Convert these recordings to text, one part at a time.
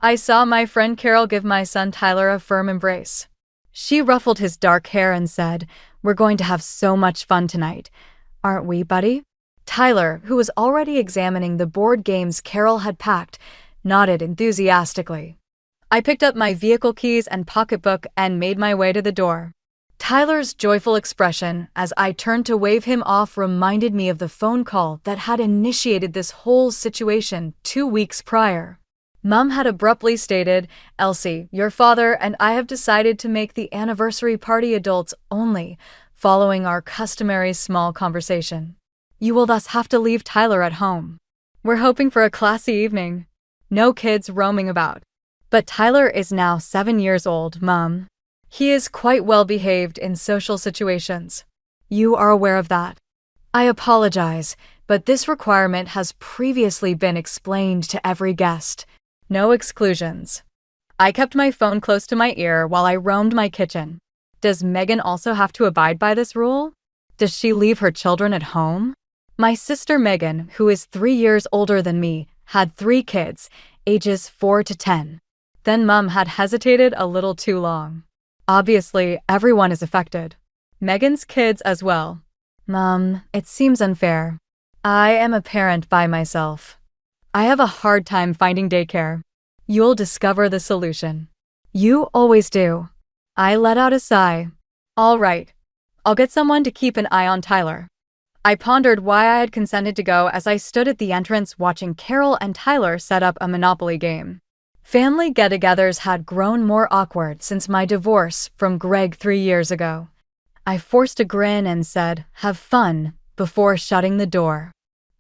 I saw my friend Carol give my son Tyler a firm embrace. She ruffled his dark hair and said, "We're going to have so much fun tonight. Aren't we, buddy?" Tyler, who was already examining the board games Carol had packed, nodded enthusiastically. I picked up my vehicle keys and pocketbook and made my way to the door. Tyler's joyful expression as I turned to wave him off reminded me of the phone call that had initiated this whole situation 2 weeks prior. Mom had abruptly stated, "Elsie, your father and I have decided to make the anniversary party adults only, following our customary small conversation. You will thus have to leave Tyler at home. We're hoping for a classy evening. No kids roaming about. But Tyler is now 7 years old, Mom. He is quite well behaved in social situations. You are aware of that. I apologize, but this requirement has previously been explained to every guest. No exclusions." I kept my phone close to my ear while I roamed my kitchen. Does Megan also have to abide by this rule? Does she leave her children at home? My sister Megan, who is 3 years older than me, had 3 kids, ages 4 to 10. Then Mom had hesitated a little too long. Obviously, everyone is affected. Megan's kids as well. Mom, it seems unfair. I am a parent by myself. I have a hard time finding daycare. You'll discover the solution. You always do. I let out a sigh. All right. I'll get someone to keep an eye on Tyler. I pondered why I had consented to go as I stood at the entrance watching Carol and Tyler set up a Monopoly game. Family get-togethers had grown more awkward since my divorce from Greg 3 years ago. I forced a grin and said, "Have fun," before shutting the door.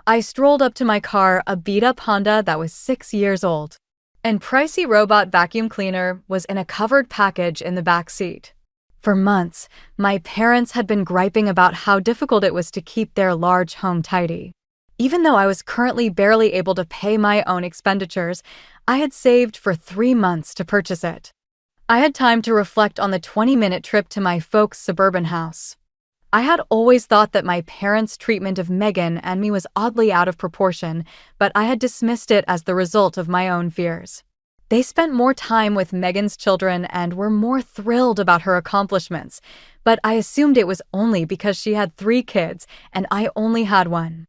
I strolled up to my car, a beat-up Honda that was 6 years old. An pricey robot vacuum cleaner was in a covered package in the back seat. For months, my parents had been griping about how difficult it was to keep their large home tidy. Even though I was currently barely able to pay my own expenditures, I had saved for 3 months to purchase it. I had time to reflect on the 20-minute trip to my folks' suburban house. I had always thought that my parents' treatment of Megan and me was oddly out of proportion, but I had dismissed it as the result of my own fears. They spent more time with Megan's children and were more thrilled about her accomplishments, but I assumed it was only because she had 3 kids and I only had 1.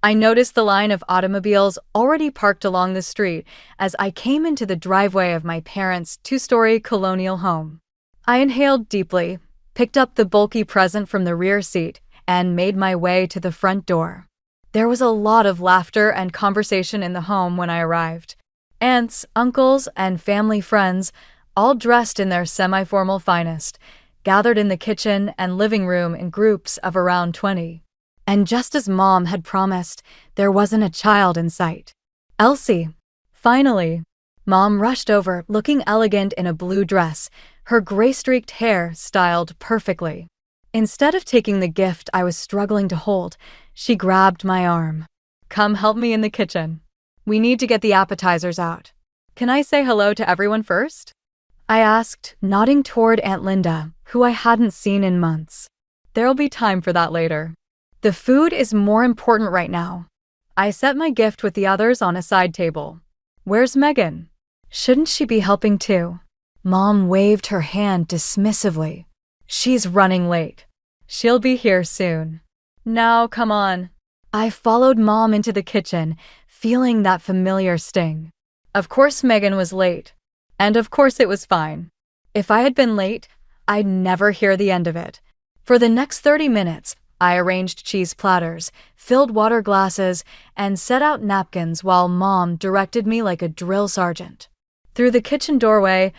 I noticed the line of automobiles already parked along the street as I came into the driveway of my parents' 2-story colonial home. I inhaled deeply, picked up the bulky present from the rear seat, and made my way to the front door. There was a lot of laughter and conversation in the home when I arrived. Aunts, uncles, and family friends, all dressed in their semi-formal finest, gathered in the kitchen and living room in groups of around 20. And just as Mom had promised, there wasn't a child in sight. Elsie. Finally. Mom rushed over, looking elegant in a blue dress, her gray-streaked hair styled perfectly. Instead of taking the gift I was struggling to hold, she grabbed my arm. "Come help me in the kitchen. We need to get the appetizers out. Can I say hello to everyone first?" I asked, nodding toward Aunt Linda, who I hadn't seen in months. "There'll be time for that later. The food is more important right now." I set my gift with the others on a side table. "Where's Megan? Shouldn't she be helping too?" Mom waved her hand dismissively. "She's running late. She'll be here soon. Now, come on." I followed Mom into the kitchen, feeling that familiar sting. Of course Megan was late. And of course it was fine. If I had been late, I'd never hear the end of it. For the next 30 minutes, I arranged cheese platters, filled water glasses, and set out napkins while Mom directed me like a drill sergeant. Through the kitchen doorway,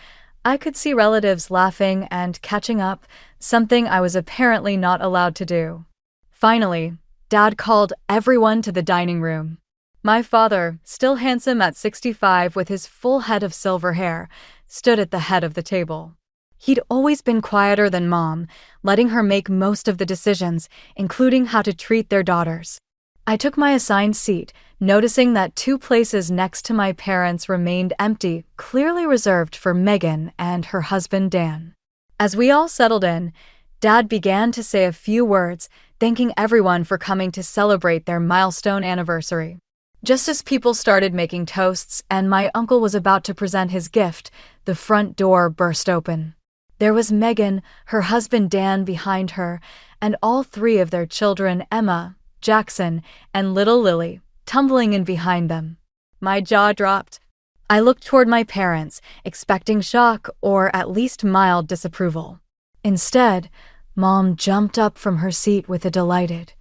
I could see relatives laughing and catching up, something I was apparently not allowed to do. Finally, Dad called everyone to the dining room. My father, still handsome at 65 with his full head of silver hair, stood at the head of the table. He'd always been quieter than Mom, letting her make most of the decisions, including how to treat their daughters. I took my assigned seat, noticing that 2 places next to my parents remained empty, clearly reserved for Megan and her husband Dan. As we all settled in, Dad began to say a few words, thanking everyone for coming to celebrate their milestone anniversary. Just as people started making toasts and my uncle was about to present his gift, the front door burst open. There was Megan, her husband Dan behind her, and all three of their children, Emma, Jackson, and little Lily, tumbling in behind them. My jaw dropped. I looked toward my parents, expecting shock or at least mild disapproval. Instead, Mom jumped up from her seat with a delighted,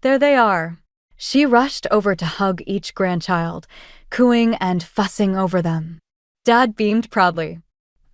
"There they are." She rushed over to hug each grandchild, cooing and fussing over them. Dad beamed proudly.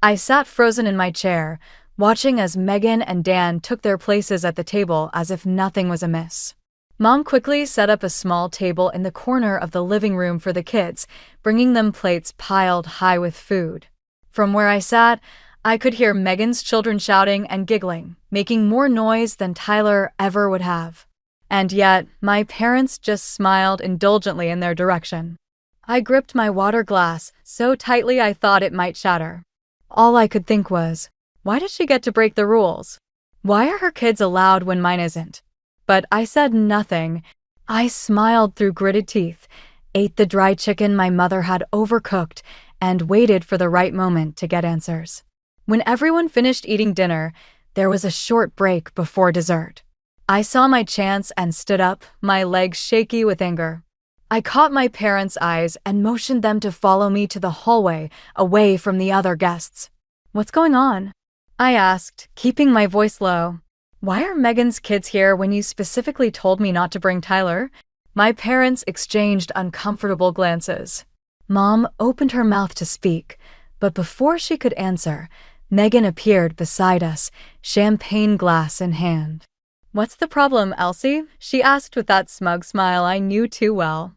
I sat frozen in my chair, watching as Megan and Dan took their places at the table as if nothing was amiss. Mom quickly set up a small table in the corner of the living room for the kids, bringing them plates piled high with food. From where I sat, I could hear Megan's children shouting and giggling, making more noise than Tyler ever would have. And yet, my parents just smiled indulgently in their direction. I gripped my water glass so tightly I thought it might shatter. All I could think was, why does she get to break the rules? Why are her kids allowed when mine isn't? But I said nothing. I smiled through gritted teeth, ate the dry chicken my mother had overcooked, and waited for the right moment to get answers. When everyone finished eating dinner, there was a short break before dessert. I saw my chance and stood up, my legs shaky with anger. I caught my parents' eyes and motioned them to follow me to the hallway, away from the other guests. "What's going on?" I asked, keeping my voice low. "Why are Megan's kids here when you specifically told me not to bring Tyler?" My parents exchanged uncomfortable glances. Mom opened her mouth to speak, but before she could answer, Megan appeared beside us, champagne glass in hand. "What's the problem, Elsie?" she asked with that smug smile I knew too well.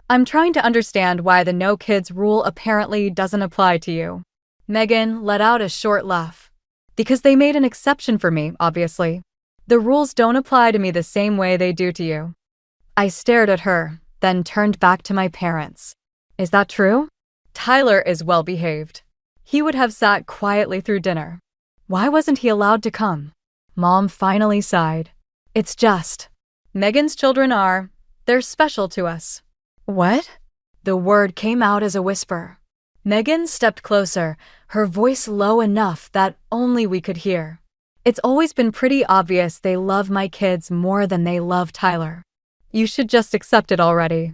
"I'm trying to understand why the no kids rule apparently doesn't apply to you." Megan let out a short laugh. "Because they made an exception for me, obviously. The rules don't apply to me the same way they do to you." I stared at her, then turned back to my parents. "Is that true?" "Tyler is well behaved. He would have sat quietly through dinner. Why wasn't he allowed to come?" Mom finally sighed. "It's just. Megan's children are. They're special to us." "What?" The word came out as a whisper. Megan stepped closer, her voice low enough that only we could hear. "It's always been pretty obvious they love my kids more than they love Tyler. You should just accept it already."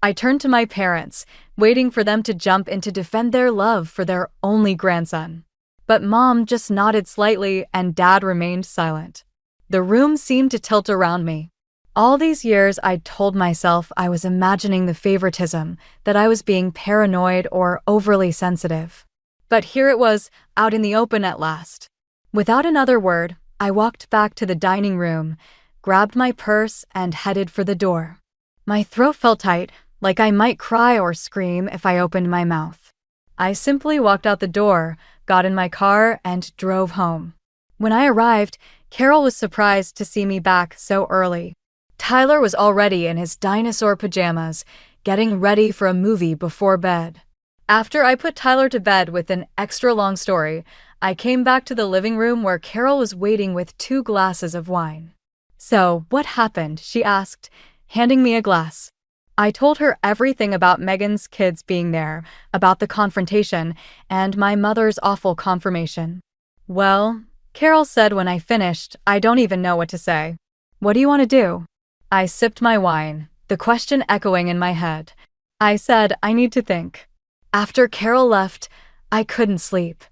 I turned to my parents, waiting for them to jump in to defend their love for their only grandson. But Mom just nodded slightly and Dad remained silent. The room seemed to tilt around me. All these years I'd told myself I was imagining the favoritism, that I was being paranoid or overly sensitive. But here it was, out in the open at last. Without another word, I walked back to the dining room, grabbed my purse, and headed for the door. My throat felt tight, like I might cry or scream if I opened my mouth. I simply walked out the door, got in my car, and drove home. When I arrived, Carol was surprised to see me back so early. Tyler was already in his dinosaur pajamas, getting ready for a movie before bed. After I put Tyler to bed with an extra long story, I came back to the living room where Carol was waiting with 2 glasses of wine. "So, what happened?" she asked, handing me a glass. I told her everything about Megan's kids being there, about the confrontation, and my mother's awful confirmation. "Well," Carol said when I finished, "I don't even know what to say. What do you want to do?" I sipped my wine, the question echoing in my head. I said, "I need to think." After Carol left, I couldn't sleep.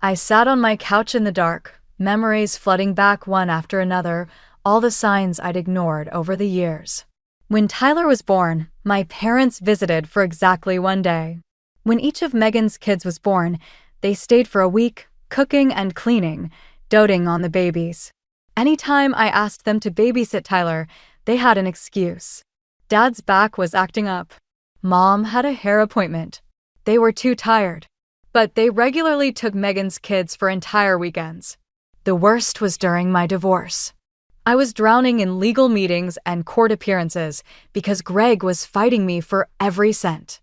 I sat on my couch in the dark, memories flooding back one after another, all the signs I'd ignored over the years. When Tyler was born, my parents visited for exactly 1 day. When each of Megan's kids was born, they stayed for a week, cooking and cleaning, doting on the babies. Anytime I asked them to babysit Tyler, they had an excuse. Dad's back was acting up. Mom had a hair appointment. They were too tired. But they regularly took Megan's kids for entire weekends. The worst was during my divorce. I was drowning in legal meetings and court appearances because Greg was fighting me for every cent.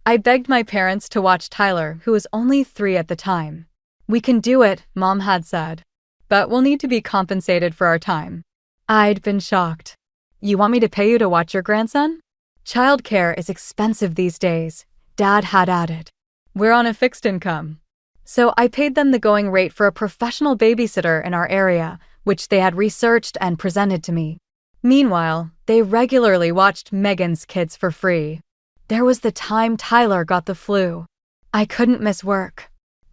I begged my parents to watch Tyler, who was only 3 at the time. "We can do it," Mom had said, "but we'll need to be compensated for our time." I'd been shocked. "You want me to pay you to watch your grandson?" Childcare is expensive these days, Dad had added. We're on a fixed income. So I paid them the going rate for a professional babysitter in our area, which they had researched and presented to me. Meanwhile, they regularly watched Megan's kids for free. There was the time Tyler got the flu. I couldn't miss work.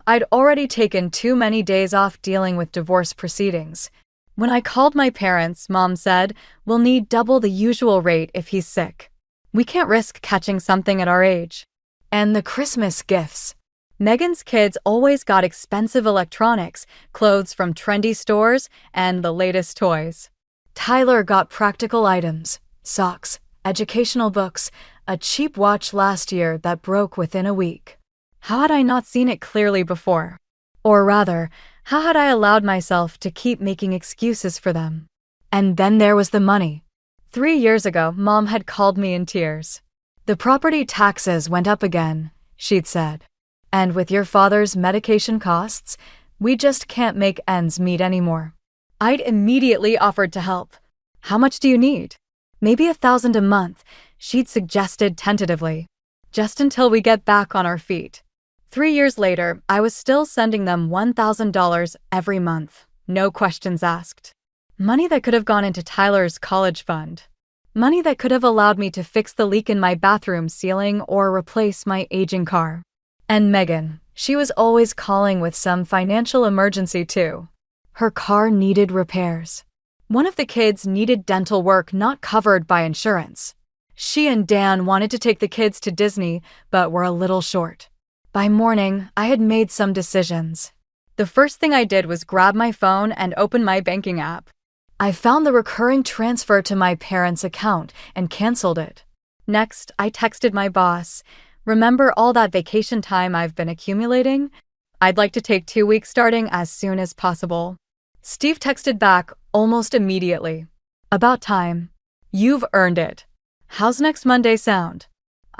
I'd already taken too many days off dealing with divorce proceedings. When I called my parents, Mom said, "We'll need double the usual rate if he's sick. We can't risk catching something at our age." And the Christmas gifts. Megan's kids always got expensive electronics, clothes from trendy stores, and the latest toys. Tyler got practical items, socks, educational books, a cheap watch last year that broke within a week. How had I not seen it clearly before? Or rather, how had I allowed myself to keep making excuses for them? And then there was the money. 3 years ago, Mom had called me in tears. "The property taxes went up again," she'd said. "And with your father's medication costs, we just can't make ends meet anymore." I'd immediately offered to help. "How much do you need?" "Maybe $1,000 a month," she'd suggested tentatively. "Just until we get back on our feet." 3 years later, I was still sending them $1,000 every month, no questions asked. Money that could have gone into Tyler's college fund. Money that could have allowed me to fix the leak in my bathroom ceiling or replace my aging car. And Megan, she was always calling with some financial emergency too. Her car needed repairs. One of the kids needed dental work not covered by insurance. She and Dan wanted to take the kids to Disney, but were a little short. By morning, I had made some decisions. The first thing I did was grab my phone and open my banking app. I found the recurring transfer to my parents' account and canceled it. Next, I texted my boss, "Remember all that vacation time I've been accumulating? I'd like to take 2 weeks starting as soon as possible." Steve texted back almost immediately. "About time. You've earned it. How's next Monday sound?"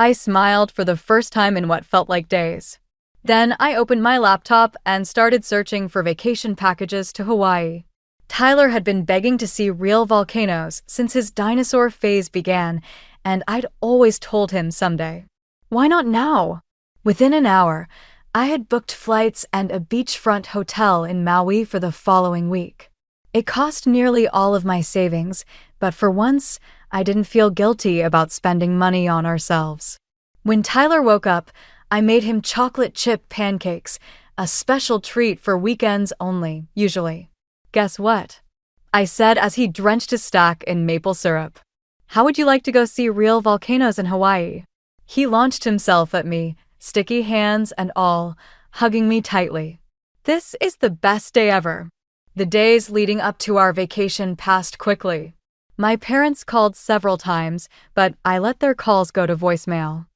I smiled for the first time in what felt like days. Then I opened my laptop and started searching for vacation packages to Hawaii. Tyler had been begging to see real volcanoes since his dinosaur phase began, and I'd always told him someday. Why not now? Within an hour, I had booked flights and a beachfront hotel in Maui for the following week. It cost nearly all of my savings, but for once, I didn't feel guilty about spending money on ourselves. When Tyler woke up, I made him chocolate chip pancakes, a special treat for weekends only, usually. "Guess what?" I said as he drenched his stack in maple syrup. "How would you like to go see real volcanoes in Hawaii?" He launched himself at me, sticky hands and all, hugging me tightly. This is the best day ever. The days leading up to our vacation passed quickly. My parents called several times, but I let their calls go to voicemail.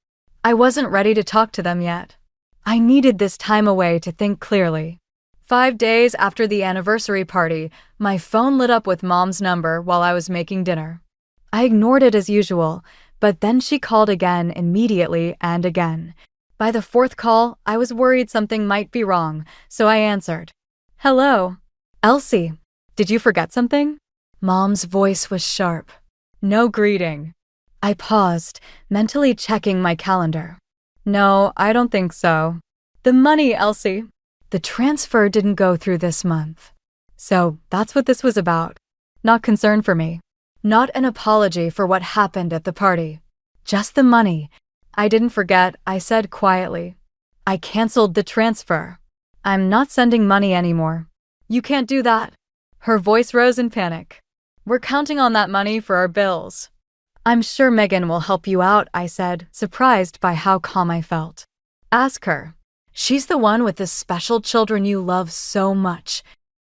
I wasn't ready to talk to them yet. I needed this time away to think clearly. 5 days after the anniversary party, my phone lit up with Mom's number while I was making dinner. I ignored it as usual, but then she called again immediately and again. By the 4th call, I was worried something might be wrong, so I answered. "Hello. Elsie, did you forget something?" Mom's voice was sharp. No greeting. I paused, mentally checking my calendar. "No, I don't think so." "The money, Elsie." The transfer didn't go through this month. So that's what this was about. Not concern for me. Not an apology for what happened at the party. Just the money. I didn't forget, I said quietly. I canceled the transfer. "I'm not sending money anymore." "You can't do that." Her voice rose in panic. "We're counting on that money for our bills." "I'm sure Megan will help you out," I said, surprised by how calm I felt. "Ask her. She's the one with the special children you love so much."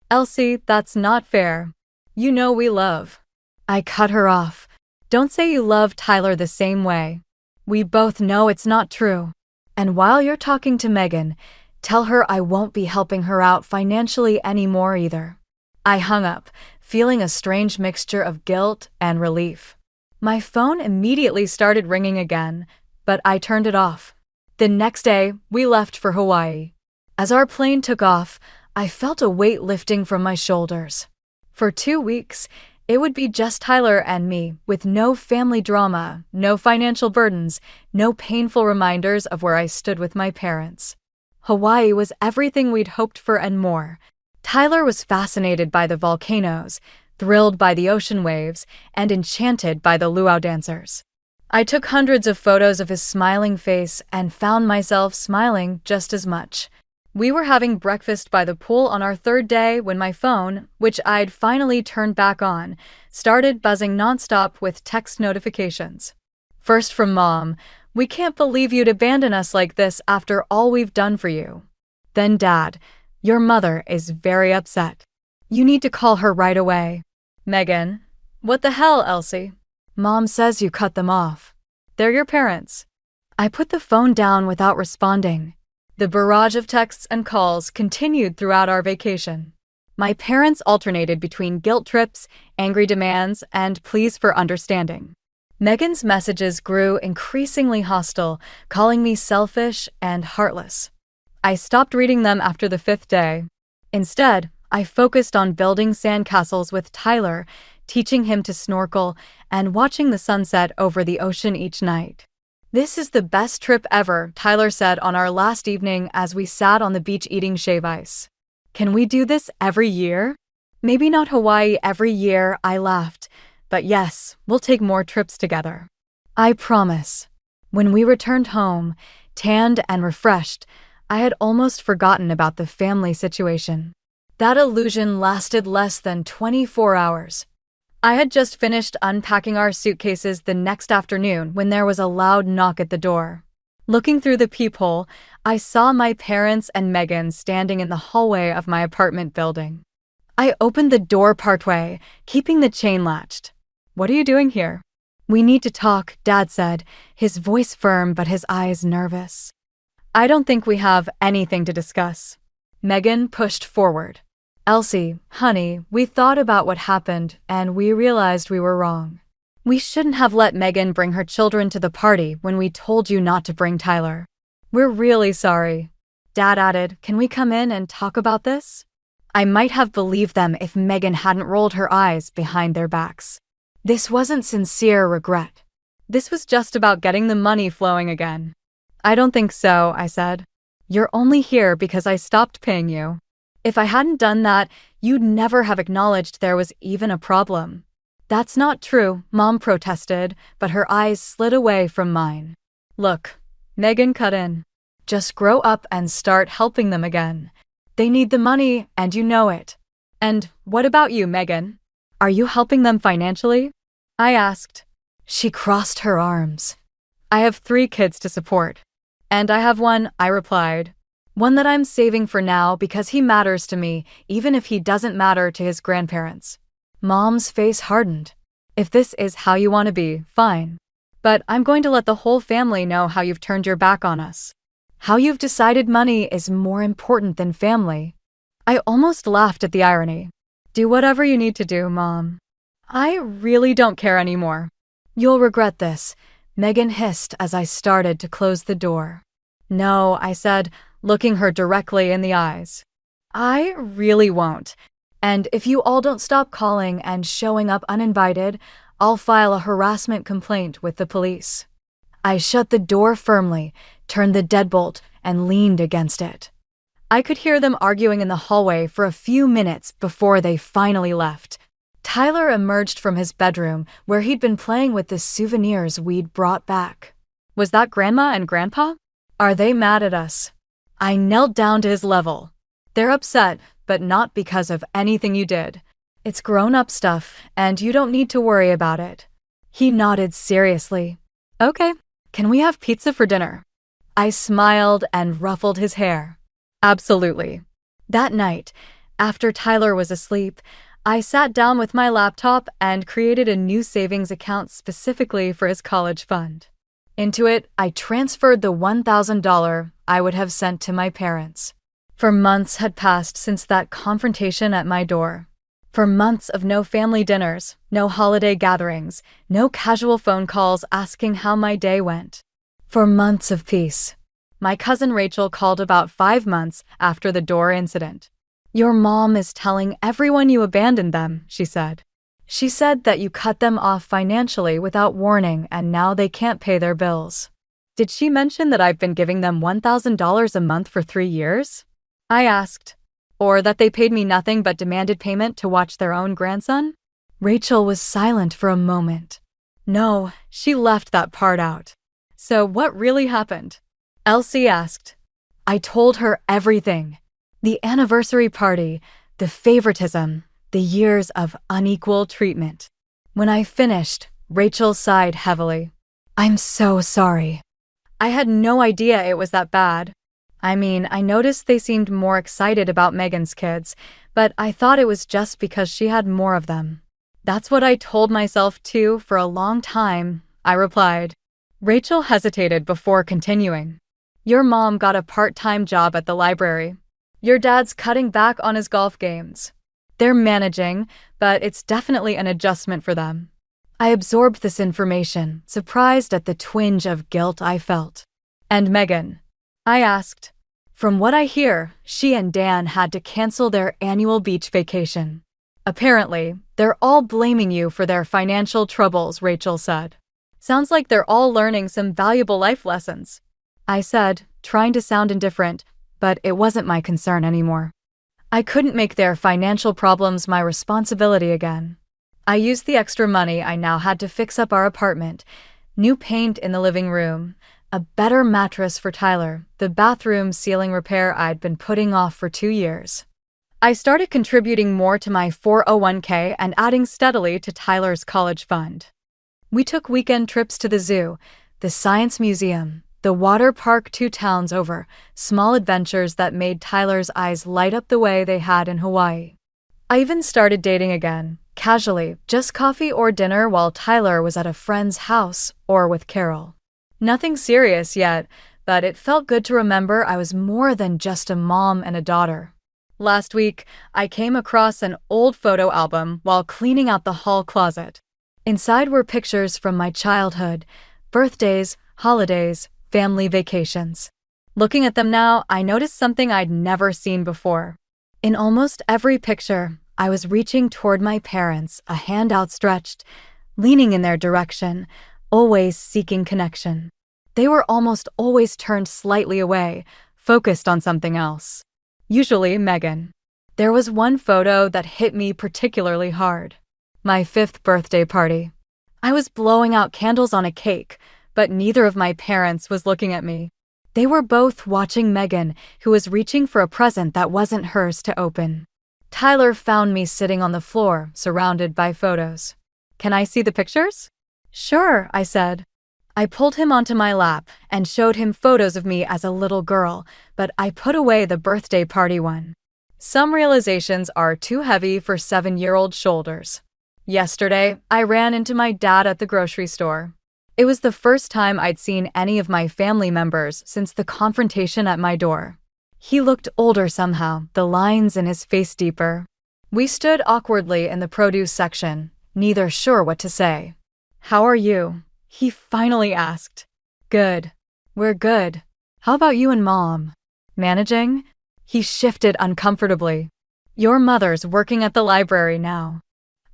"Elsie, that's not fair. You know we love." I cut her off. "Don't say you love Tyler the same way. We both know it's not true. And while you're talking to Megan, tell her I won't be helping her out financially anymore either." I hung up, feeling a strange mixture of guilt and relief. My phone immediately started ringing again, but I turned it off. The next day, we left for Hawaii. As our plane took off, I felt a weight lifting from my shoulders. For 2 weeks, It would be just Tyler and me, with no family drama, no financial burdens, no painful reminders of where I stood with my parents. Hawaii was everything we'd hoped for and more. Tyler was fascinated by the volcanoes, thrilled by the ocean waves, and enchanted by the luau dancers. I took hundreds of photos of his smiling face and found myself smiling just as much. We were having breakfast by the pool on our third day when my phone, which I'd finally turned back on, started buzzing nonstop with text notifications. First from Mom, "We can't believe you'd abandon us like this after all we've done for you." Then Dad, "Your mother is very upset. You need to call her right away." Megan, "What the hell, Elsie? Mom says you cut them off. They're your parents." I put the phone down without responding. The barrage of texts and calls continued throughout our vacation. My parents alternated between guilt trips, angry demands, and pleas for understanding. Megan's messages grew increasingly hostile, calling me selfish and heartless. I stopped reading them after the 5th day. Instead, I focused on building sandcastles with Tyler, teaching him to snorkel, and watching the sunset over the ocean each night. "This is the best trip ever," Tyler said on our last evening as we sat on the beach eating shave ice. "Can we do this every year?" "Maybe not Hawaii every year," I laughed. "But yes, we'll take more trips together. I promise." When we returned home, tanned and refreshed, I had almost forgotten about the family situation. That illusion lasted less than 24 hours. I had just finished unpacking our suitcases the next afternoon when there was a loud knock at the door. Looking through the peephole, I saw my parents and Megan standing in the hallway of my apartment building. I opened the door partway, keeping the chain latched. "What are you doing here?" "We need to talk," Dad said, his voice firm but his eyes nervous. "I don't think we have anything to discuss." Megan pushed forward. "Elsie, honey, we thought about what happened and we realized we were wrong. We shouldn't have let Megan bring her children to the party when we told you not to bring Tyler. We're really sorry." Dad added, "Can we come in and talk about this?" I might have believed them if Megan hadn't rolled her eyes behind their backs. This wasn't sincere regret. This was just about getting the money flowing again. "I don't think so," I said. "You're only here because I stopped paying you. If I hadn't done that, you'd never have acknowledged there was even a problem." "That's not true," Mom protested, but her eyes slid away from mine. "Look," Megan cut in. "Just grow up and start helping them again. They need the money, and you know it." "And what about you, Megan? Are you helping them financially?" I asked. She crossed her arms. "I have 3 kids to support." "And I have one," I replied. "One that I'm saving for now because he matters to me, even if he doesn't matter to his grandparents." Mom's face hardened. "If this is how you want to be, fine. But I'm going to let the whole family know how you've turned your back on us. How you've decided money is more important than family." I almost laughed at the irony. "Do whatever you need to do, Mom. I really don't care anymore." "You'll regret this," Megan hissed as I started to close the door. "No," I said, looking her directly in the eyes. "I really won't. And if you all don't stop calling and showing up uninvited, I'll file a harassment complaint with the police." I shut the door firmly, turned the deadbolt, and leaned against it. I could hear them arguing in the hallway for a few minutes before they finally left. Tyler emerged from his bedroom where he'd been playing with the souvenirs we'd brought back. "Was that Grandma and Grandpa? Are they mad at us?" I knelt down to his level. "They're upset, but not because of anything you did. It's grown-up stuff, and you don't need to worry about it." He nodded seriously. "Okay, can we have pizza for dinner?" I smiled and ruffled his hair. "Absolutely." That night, after Tyler was asleep, I sat down with my laptop and created a new savings account specifically for his college fund. Into it, I transferred the $1,000 I would have sent to my parents. For months had passed since that confrontation at my door. For months of no family dinners, no holiday gatherings, no casual phone calls asking how my day went. For months of peace. My cousin Rachel called about 5 months after the door incident. "Your mom is telling everyone you abandoned them," she said. She said that you cut them off financially without warning and now they can't pay their bills. Did she mention that I've been giving them $1,000 a month for 3 years? I asked. Or that they paid me nothing but demanded payment to watch their own grandson? Rachel was silent for a moment. No, she left that part out. So what really happened? Elsie asked. I told her everything. The anniversary party, the favoritism, the years of unequal treatment. When I finished, Rachel sighed heavily. I'm so sorry. I had no idea it was that bad. I mean, I noticed they seemed more excited about Megan's kids, but I thought it was just because she had more of them. That's what I told myself too for a long time, I replied. Rachel hesitated before continuing. Your mom got a part-time job at the library. Your dad's cutting back on his golf games. They're managing, but it's definitely an adjustment for them. I absorbed this information, surprised at the twinge of guilt I felt. And Megan? I asked. From what I hear, she and Dan had to cancel their annual beach vacation. Apparently, they're all blaming you for their financial troubles, Rachel said. Sounds like they're all learning some valuable life lessons. I said, trying to sound indifferent, but it wasn't my concern anymore. I couldn't make their financial problems my responsibility again. I used the extra money I now had to fix up our apartment, new paint in the living room, a better mattress for Tyler, the bathroom ceiling repair I'd been putting off for 2 years. I started contributing more to my 401k and adding steadily to Tyler's college fund. We took weekend trips to the zoo, the science museum, the water park 2 towns over, small adventures that made Tyler's eyes light up the way they had in Hawaii. I even started dating again, casually, just coffee or dinner while Tyler was at a friend's house or with Carol. Nothing serious yet, but it felt good to remember I was more than just a mom and a daughter. Last week, I came across an old photo album while cleaning out the hall closet. Inside were pictures from my childhood, birthdays, holidays, family vacations. Looking at them now, I noticed something I'd never seen before. In almost every picture, I was reaching toward my parents, a hand outstretched, leaning in their direction, always seeking connection. They were almost always turned slightly away, focused on something else. Usually Megan. There was one photo that hit me particularly hard. My 5th birthday party. I was blowing out candles on a cake, but neither of my parents was looking at me. They were both watching Megan, who was reaching for a present that wasn't hers to open. Tyler found me sitting on the floor, surrounded by photos. Can I see the pictures? Sure, I said. I pulled him onto my lap and showed him photos of me as a little girl, but I put away the birthday party one. Some realizations are too heavy for 7-year-old shoulders. Yesterday, I ran into my dad at the grocery store. It was the first time I'd seen any of my family members since the confrontation at my door. He looked older somehow, the lines in his face deeper. We stood awkwardly in the produce section, neither sure what to say. How are you? He finally asked. Good. We're good. How about you and Mom? Managing? He shifted uncomfortably. Your mother's working at the library now.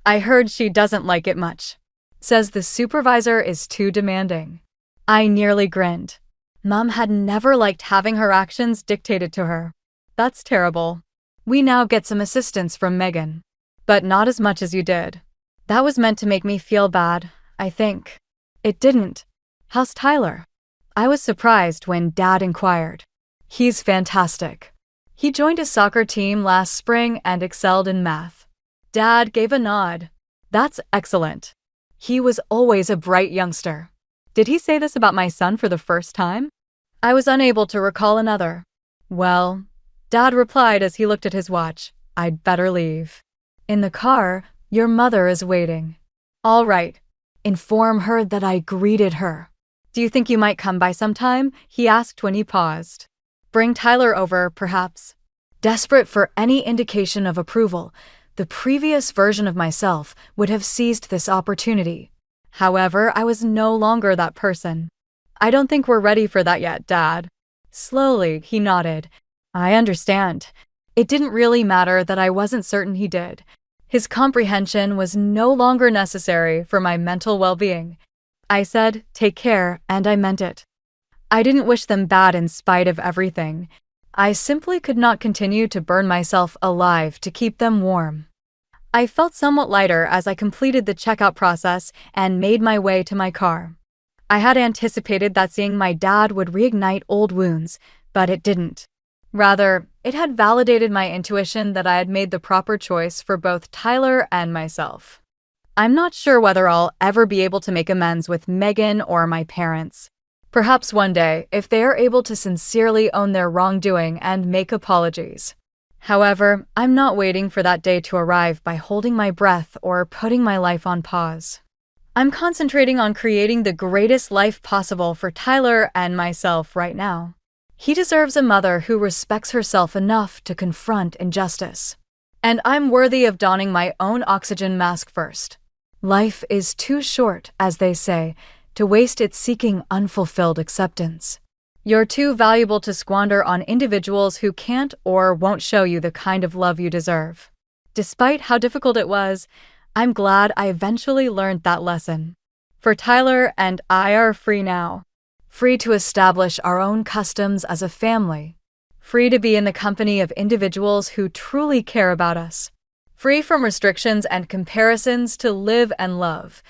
I heard she doesn't like it much. Says the supervisor is too demanding. I nearly grinned. Mom had never liked having her actions dictated to her. That's terrible. We now get some assistance from Megan. But not as much as you did. That was meant to make me feel bad, I think. It didn't. How's Tyler? I was surprised when Dad inquired. He's fantastic. He joined a soccer team last spring and excelled in math. Dad gave a nod. That's excellent. He was always a bright youngster. Did he say this about my son for the first time? I was unable to recall another. Well, Dad replied as he looked at his watch, I'd better leave. In the car, your mother is waiting. All right. Inform her that I greeted her. Do you think you might come by sometime? He asked when he paused. Bring Tyler over, perhaps. Desperate for any indication of approval, the previous version of myself would have seized this opportunity. However, I was no longer that person. I don't think we're ready for that yet, Dad. Slowly, he nodded. I understand. It didn't really matter that I wasn't certain he did. His comprehension was no longer necessary for my mental well-being. I said, "Take care," and I meant it. I didn't wish them bad in spite of everything. I simply could not continue to burn myself alive to keep them warm. I felt somewhat lighter as I completed the checkout process and made my way to my car. I had anticipated that seeing my dad would reignite old wounds, but it didn't. Rather, it had validated my intuition that I had made the proper choice for both Tyler and myself. I'm not sure whether I'll ever be able to make amends with Megan or my parents. Perhaps one day, if they are able to sincerely own their wrongdoing and make apologies. However, I'm not waiting for that day to arrive by holding my breath or putting my life on pause. I'm concentrating on creating the greatest life possible for Tyler and myself right now. He deserves a mother who respects herself enough to confront injustice. And I'm worthy of donning my own oxygen mask first. Life is too short, as they say, to waste it seeking unfulfilled acceptance. You're too valuable to squander on individuals who can't or won't show you the kind of love you deserve. Despite how difficult it was, I'm glad I eventually learned that lesson. For Tyler and I are free now. Free to establish our own customs as a family. Free to be in the company of individuals who truly care about us. Free from restrictions and comparisons to live and love.